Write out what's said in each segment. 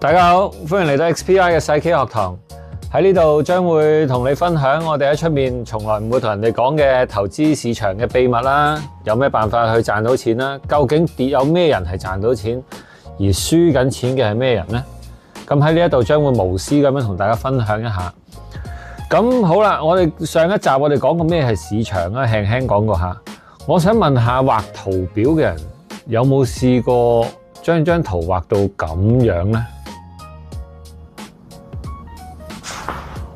大家好，歡迎嚟到 XPI 嘅細 K 學堂。喺呢度將會同你分享我哋喺出面從來唔會同人哋講嘅投資市場嘅秘密啦，有咩辦法去賺到錢啦？究竟有咩人係賺到錢，而輸緊錢嘅係咩人呢？咁喺呢一度將會無私咁樣同大家分享一下。咁好啦，我哋上一集我哋講過咩係市場啦，輕輕講過下。我想問下畫圖表嘅人有冇試過將張圖畫到咁樣呢？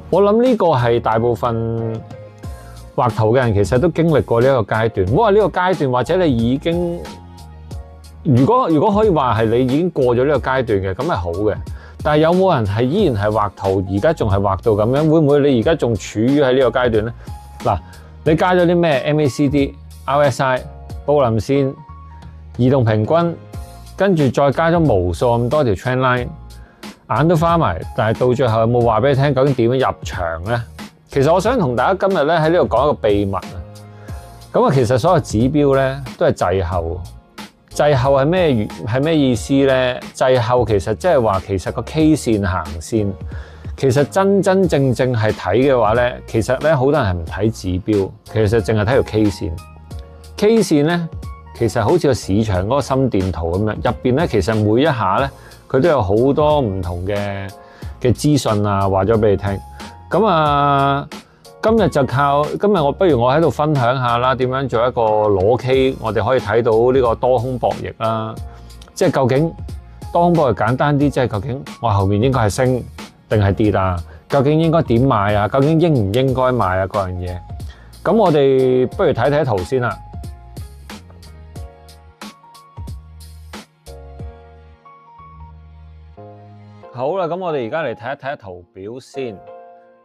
我諗呢個係大部分畫圖嘅人其實都經歷過呢一個階段。唔好話呢個階段，或者你已經如果可以話係你已經過咗呢個階段嘅，咁係好嘅。但係有冇人係依然係畫圖，而家仲係畫到咁樣？會唔會你而家仲處於喺呢個階段呢？嗱，你加咗啲咩 MACD、RSI、布林線、移動平均，跟住再加咗無數咁多條 trend line。眼都花埋，但係到最後有冇話俾你聽究竟點樣入場呢？其實我想同大家今日咧喺呢度講一個秘密啊！咁啊，其實所有指標咧都係滯後。滯後係咩意思呢？滯後其實即係話其實個 K 線行線，其實真正係睇嘅話咧，其實咧好多人係唔睇指標，其實淨係睇條 K 線。K 線咧其實好似個市場嗰個心電圖咁樣，入邊咧其實每一下咧，佢都有好多唔同嘅資訊啊，話咗俾你聽。咁啊，今日我不如我喺度分享下啦，點樣做一個裸 K，我哋可以睇到呢個多空博弈啦。即係究竟多空博弈簡單啲，即係究竟我後面應該係升定係跌啊？究竟應該點買啊？究竟應唔應該買啊？嗰樣嘢。咁我哋不如睇睇圖先啦。好啦，咁我哋而家嚟睇一睇圖表先。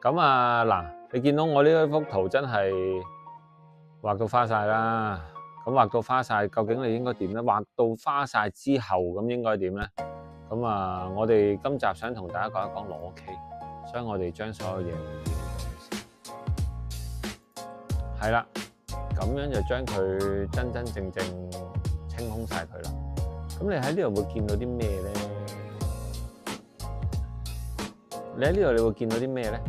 咁啊嗱，你見到我呢一幅圖真係畫到花晒啦。咁畫到花晒，究竟你應該點呢？畫到花晒之後，咁應該點呢？咁啊，我哋今集想同大家講一講裸 K，所以我哋將所有嘢係啦，咁樣就將佢真正清空晒佢啦。咁你喺呢度會見到啲咩呢？你喺呢度你會見到啲咩咧？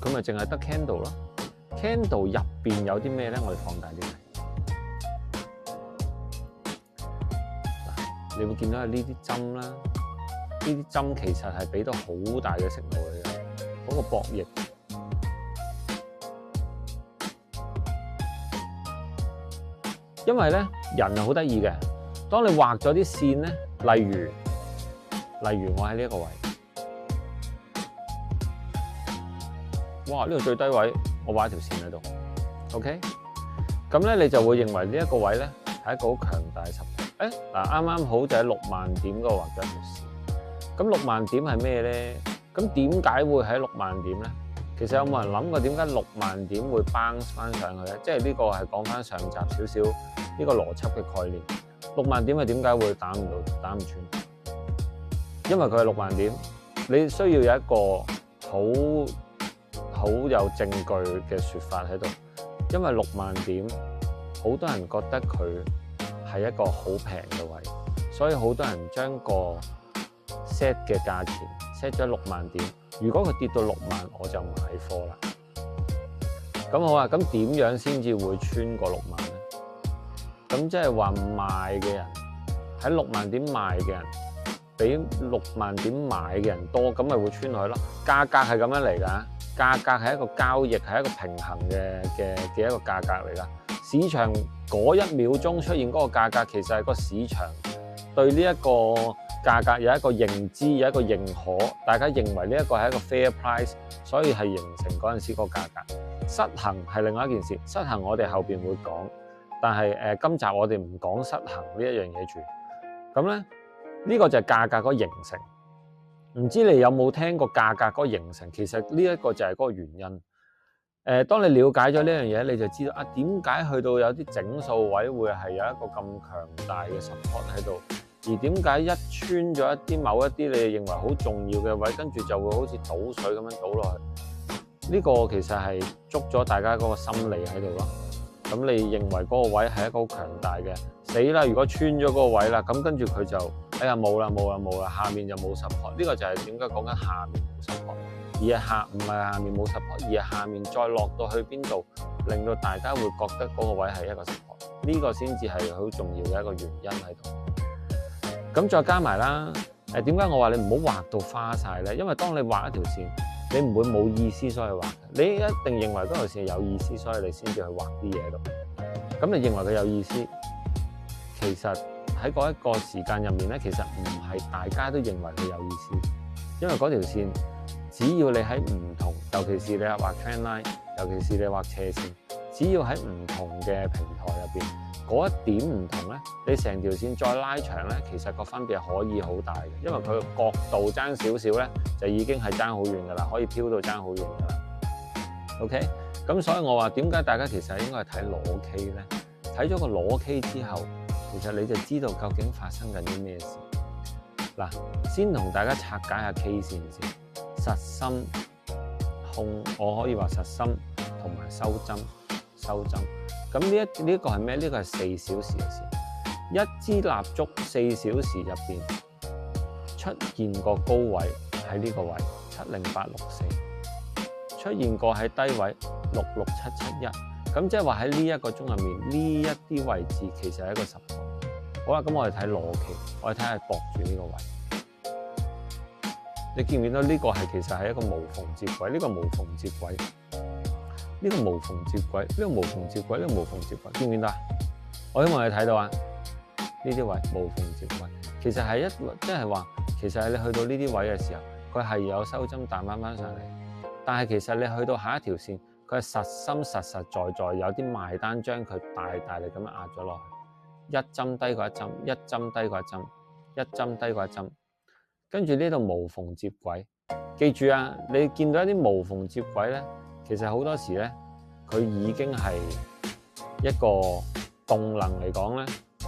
佢咪淨係得 candle 咯 ？candle 入邊有啲咩咧？我哋放大啲睇。你會見到係呢啲針啦，呢啲針其實係俾到好大嘅息路嚟嘅，嗰個博弈。因為咧人係好得意嘅，當你畫咗啲線咧，例如我喺呢一個位，哇！呢個最低位，我畫一條線喺度 ，OK？ 咁咧你就會認為呢一個位咧係一個好強大嘅support。嗱，啱好就喺6萬點嗰度畫咗一條線。咁6萬點係咩咧？咁點解會喺6萬點咧？其實有冇人諗過點解6萬點會 bounce 翻上去咧？即係呢個係講翻上集少少呢個邏輯嘅概念。6萬點係點解會打唔穿？因為佢係6萬點，你需要有一個好有證據嘅說法喺度。因為6萬點，好多人覺得佢係一個好平嘅位，所以好多人將個 set 嘅價錢 set 咗6萬點。如果佢跌到6萬，我就買貨啦。咁好啊，咁點樣先至會穿過6萬呢？咁即係話賣嘅人喺6萬點賣嘅人，比6萬點買嘅人多，咁咪會穿落去咯。價格係咁樣嚟㗎，價格係一個交易，係一個平衡嘅一個價格嚟㗎。市場嗰1秒鐘出現嗰個價格，其實係個市場對呢一個價格有一個認知，有一個認可，大家認為呢一個係一個 fair price，所以係形成嗰陣時個價格。失衡係另外一件事，失衡我哋後邊會講，但係今集我哋唔講失衡呢一樣嘢住。咁咧。呢個就係價格嗰個形成，唔知你有冇聽過價格嗰個形成？其實呢一個就係嗰個原因。當你了解咗呢樣嘢，你就知道啊，點解去到有啲整數位會係有一個咁強大嘅 support 喺度，而點解一穿咗某一啲你認為好重要嘅位，跟住就會好似倒水咁樣倒落去？呢個其實係捉咗大家嗰個心理喺度咯。咁你認為嗰個位係一個好強大嘅死啦！如果穿咗嗰個位啦，咁跟住佢就哎呀冇啦，下面就冇 support。呢個就係點解講緊下面冇 support，而係唔係下面冇 support，而係下面再落到去邊度，令到大家會覺得嗰個位係一個 support。呢個先至係好重要嘅一個原因喺度。咁再加埋啦，點解我話你唔好畫到花晒咧？因為當你畫一條線，你唔會冇意思所以畫嘅，你一定認為嗰條線有意思，所以你先至去畫啲嘢度。咁你認為佢有意思，其實喺嗰一個時間入面咧，其實唔係大家都認為佢有意思，因為嗰條線只要你喺唔同，尤其是你畫 trend line， 尤其是你畫斜線，只要喺唔同嘅平台入邊，嗰一點唔同咧，你成條線再拉長咧，其實個分別可以好大嘅，因為佢個角度爭少少咧，就已經係爭好遠噶啦，可以飄到爭好遠噶啦。OK， 咁所以我話點解大家其實應該係睇裸 K 咧？睇咗個裸 K 之後，其實你就知道究竟發生緊啲咩事。嗱，先同大家拆解下 K 線先，實心控，我可以話實心同埋收針。咁呢一個係咩？呢個係4小時嘅線，一支蠟燭4小時入邊出現個高位喺呢個位70864，出現過喺低位66771。咁即係話喺呢一個鐘入面，呢一啲位置其實係一個support。好啦，咁我哋睇裸 K，我哋睇下駁住呢個位。你見唔見到呢個係其實係一個無縫接軌？呢個無縫接軌，呢個無縫接軌，呢個無縫接軌，呢個無縫接軌，見唔見到啊？我希望你睇到啊！呢啲位無縫接軌，其實係即係話，其實係你去到呢啲位嘅時候，佢係有收針彈翻上嚟，但係其實你去到下一條線。佢係實心實在有啲賣單將佢大力咁樣壓咗落去，一針低過一針，一針低過一針，一針低過一針，跟住呢度無縫接軌。記住啊，你見到一啲無縫接軌咧，其實好多時咧，佢已經係一個動能嚟講咧，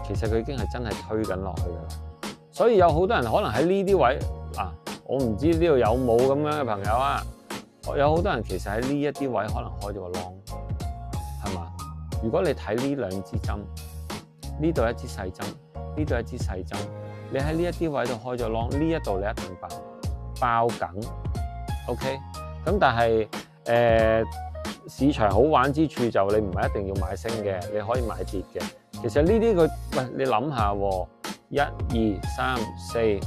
其實佢已經係真係推緊落去㗎啦。所以有好多人可能喺呢啲位嗱，我唔知呢度有冇咁樣嘅朋友啊。有好多人其實喺呢一啲位可能開咗個 long， 係嘛？如果你睇呢兩支針，呢度一支細針，呢度一支細針，你喺呢一啲位度開咗 long， 呢一度你一定爆緊 ，OK？ 咁但係市場好玩之處就你唔係一定要買升嘅，你可以買跌嘅。其實呢啲佢喂，你諗下喎，1、2、3、4、5、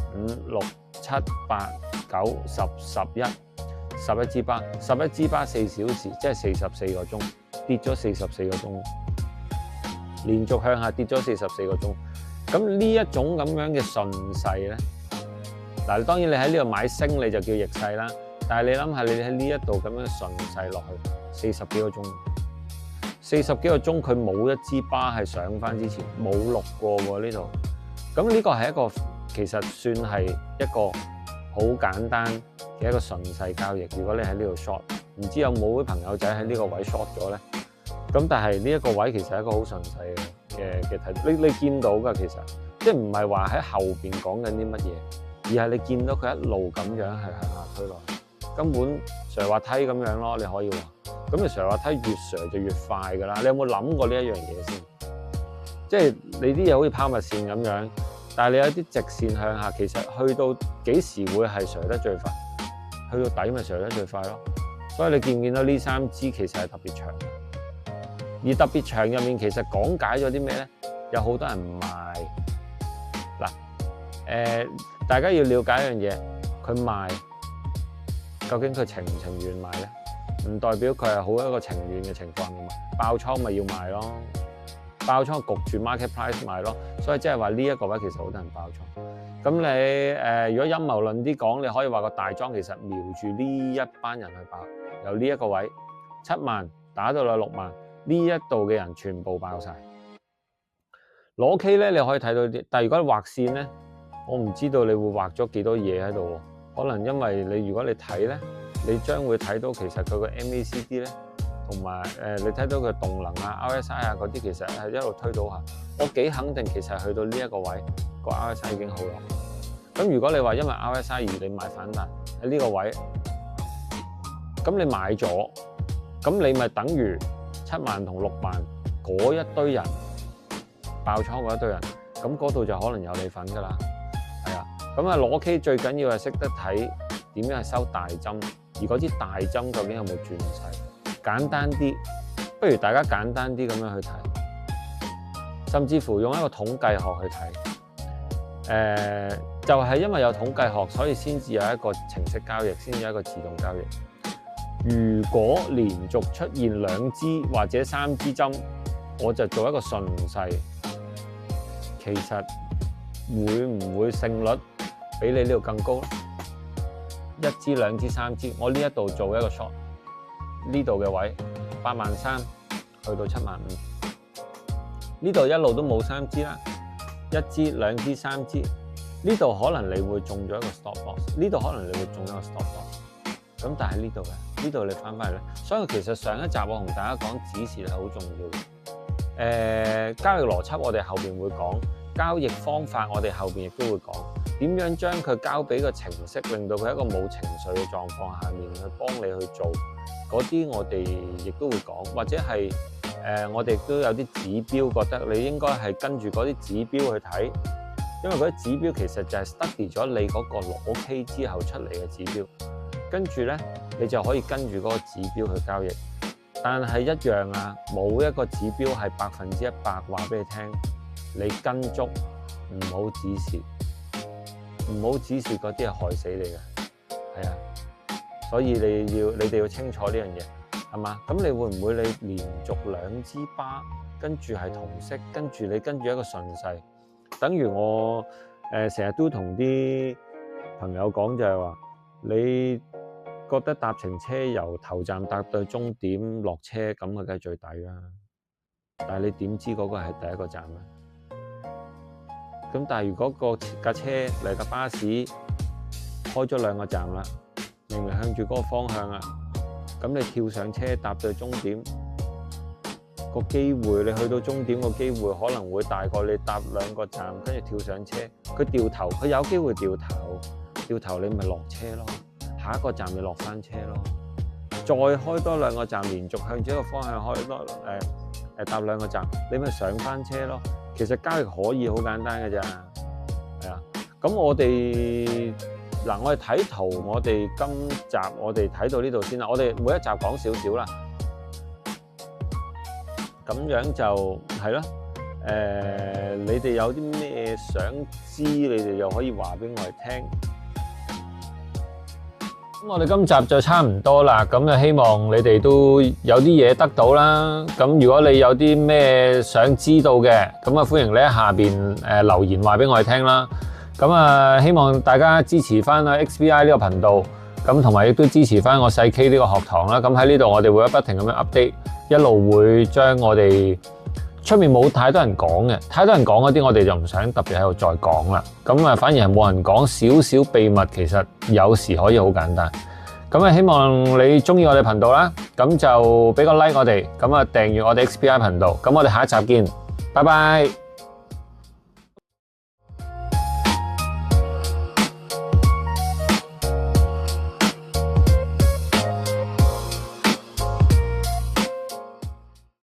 6、7、8、9、10、11。11支巴4小時，即係44個鐘，跌咗44個鐘，連續向下跌咗44個鐘。咁呢一種咁樣嘅順勢咧，嗱當然你喺呢度買升你就叫逆勢啦。但係你諗下，你喺呢一度咁樣順勢落去40幾個鐘，40幾個鐘佢冇一支巴係上翻之前冇錄過喎呢度。咁呢個係一個其實算係一個好簡單嘅一個順勢交易。如果你喺呢度 short， 唔知有冇啲朋友仔喺呢個位 short 咗咧？咁但係呢一個位其實係一個好順勢嘅睇，你見到㗎，其實即係唔係話喺後邊講緊啲乜嘢，而係你見到佢一路咁樣係向下推落去，根本上滑梯咁樣咯，你可以話。咁你上滑梯越上就越快㗎啦。你有冇諗過呢一樣嘢先？即係你啲嘢好似拋物線咁樣。但係你有啲直線向下，其實去到幾時會係上得最快？去到底咪上得最快咯。所以你見唔見到呢3支其實係特別長，而特別長入面其實講解咗啲咩咧？有好多人唔賣嗱，大家要了解一樣嘢，佢賣究竟佢情唔情願賣咧？唔代表佢係好一個情願嘅情況㗎嘛，爆倉咪要賣咯。爆倉焗住 market price 賣咯，所以即係話呢一個位其實好多人爆倉。咁你如果陰謀論啲講，你可以話個大莊其實瞄住呢一班人去爆，由呢一個位7萬打到落6萬，呢一度嘅人全部爆晒。裸 K 咧，你可以睇到啲，但係如果你畫線咧，我唔知道你會畫咗幾多嘢喺度喎。可能因為你如果你睇咧，你將會睇到其實佢個 MACD 咧。同埋你睇到佢動能啊、RSI 啊嗰啲，其實係一路推到下。我幾肯定其實去到呢一個位，個 RSI 已經好落。咁如果你話因為 RSI 而你買反彈喺呢個位，咁你買咗，咁你咪等於7萬同6萬嗰一堆人爆倉嗰一堆人，咁嗰度就可能有你份㗎啦。係啊，咁啊攞 K 最緊要係識得睇點樣係收大針，而嗰支大針究竟有冇轉勢？簡單啲，不如大家簡單啲咁樣去睇，甚至乎用一個統計學去睇。就係因為有統計學，所以先至有一個程式交易，先至有一個自動交易。如果連續出現2支或者3支針，我就做一個順勢，其實會唔會勝率比你呢度更高？1支、2支、3支，我呢一度做一個 short， 呢度嘅位83000去到75000，呢度一路都冇3支啦，1支、2支、3支，呢度可能你會中咗一個 stop loss， 呢度可能你會中一個 stop loss， 咁但係呢度嘅，呢度你翻返嚟咧，所以其實上一集我同大家講止蝕係好重要嘅。交易邏輯我哋後邊會講，交易方法我哋後邊亦都會講，點樣將佢交俾個程式，令到佢一個冇情緒嘅狀況下面去幫你去做，嗰啲我哋亦都會講，或者係我哋都有啲指標，覺得你應該係跟住嗰啲指標去睇，因為嗰啲指標其實就係 study 咗你嗰個攞 K 之後出嚟嘅指標，跟住咧你就可以跟住嗰個指標去交易。但係一樣啊，冇一個指標係100%話俾你聽，你跟足唔好止蝕，唔好止蝕嗰啲係害死你嘅，係啊，所以你哋要清楚呢樣嘢，係嘛？咁你會唔會你連續2支巴，跟住係同色，跟住你跟住一個順勢，等於我成日都同啲朋友講就係話你。覺得搭程車由頭站搭到終點落車咁嘅梗係最抵啦，但係你點知嗰個係第一個站咧？咁但係如果架車嚟架巴士開咗2個站啦，明明向住嗰個方向啊，咁你跳上車搭到終點，個機會你去到終點個機會可能會大過你搭2個站跟住跳上車。佢掉頭，佢有機會掉頭你咪落車咯。下一個站你落翻車咯，再開多2個站，連續向住一個方向開多搭2個站，你咪上翻車咯。其實交易可以好簡單嘅咋，係啊。咁我哋睇圖，我哋今集我哋睇到呢度先啦。我哋每一集講少少啦，咁樣就係咯。你哋有啲咩想知，你哋又可以話俾我哋聽。咁我哋今集就差唔多啦，咁就希望你哋都有啲嘢得到啦。咁如果你有啲咩想知道嘅，咁啊歡迎你喺下邊留言話俾我哋聽啦。咁啊希望大家支持翻啊 XBI 呢個頻道，咁同埋亦都支持翻我細 K 呢個學堂啦。咁喺呢度我哋會不停咁樣 update，一路會將我哋出面冇太多人講嘅，太多人講嗰啲我哋就唔想特別喺度再講啦。咁啊，反而係冇人講少少秘密，其實有時可以好簡單。咁啊，希望你中意我哋頻道啦，咁就俾個 like 我哋，咁啊訂閱我哋 XBI 頻道。咁我哋下一集見，拜拜。